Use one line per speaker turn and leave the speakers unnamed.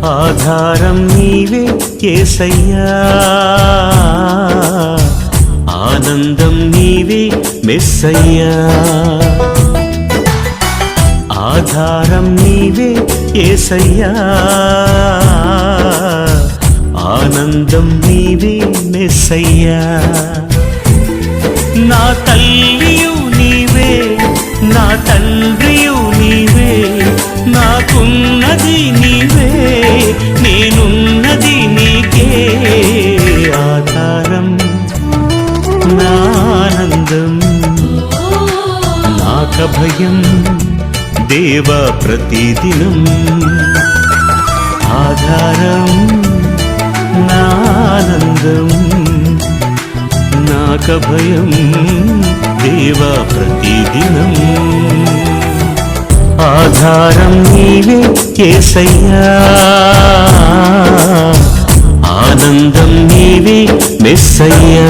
ఆధారం నీవే యేసయ్యా, ఆనందం నీవే మెస్సయ్యా. ఆధారం నీవే యేసయ్యా, ఆనందం నీవే మెస్సయ్యా. నా తల్లియు నీవే, నా తండ్రియు నీవే, నాకున్నది నీవే, నేనున్నది నీకే. ఆధారం నా ఆనందం నాకభయం దేవా ప్రతిదినం. ఆధారం నా ఆనందం నాకభయం దేవా ప్రతిదినం. ఆధారం నీవే యేసయ్యా, ఆనందం నీవే మెస్సయ్యా.